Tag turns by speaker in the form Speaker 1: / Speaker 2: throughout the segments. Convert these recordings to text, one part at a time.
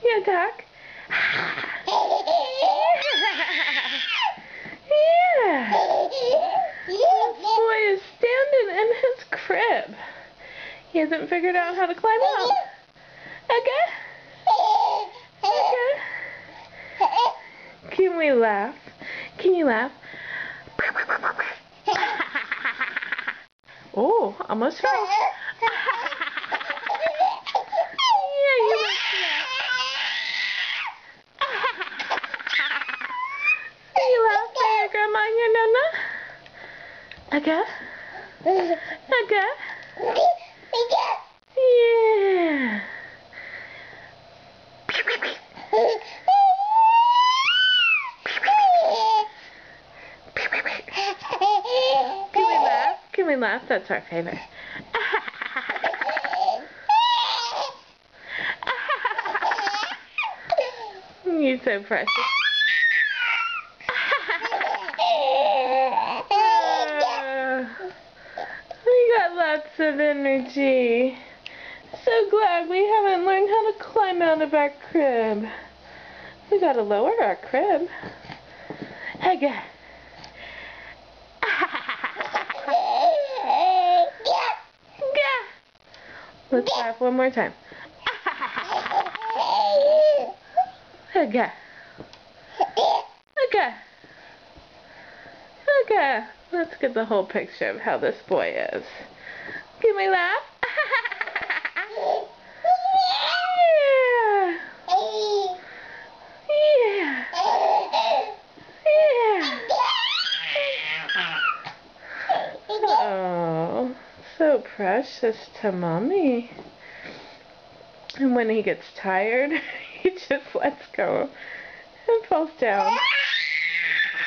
Speaker 1: You talk? Yeah. This boy is standing in his crib. He hasn't figured out how to climb up. Okay? Okay. Can we laugh? Can you laugh? Oh, almost fell. Yeah, you went to that. You laugh at your grandma and your nonna? Okay? Okay? Yeah. Can we laugh? Can we laugh? That's our favorite. You're so precious. We got lots of energy. So glad we haven't learned how to climb out of our crib. We gotta lower our crib. Aga. Let's laugh one more time. Aga. Aga. Aga. Let's get the whole picture of how this boy is. Can we laugh? Yeah. Yeah. Yeah. Oh, so precious to Mommy. And when he gets tired, he just lets go and falls down.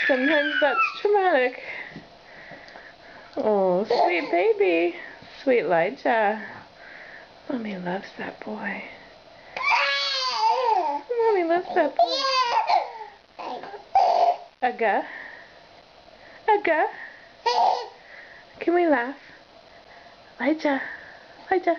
Speaker 1: Sometimes that's traumatic. Oh, sweet baby. Sweet Elijah. Mommy loves that boy. Mommy loves that boy. Aga. Aga. Can we laugh? Elijah. Elijah.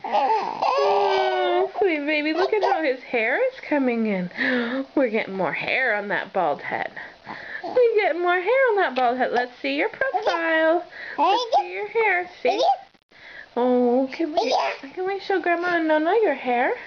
Speaker 1: Oh, sweet baby, look at how his hair is coming in. We're getting more hair on that bald head. We're getting more hair on that bald head. Let's see your profile. Let's see your hair. See? Oh, can we show Grandma and Nonna your hair?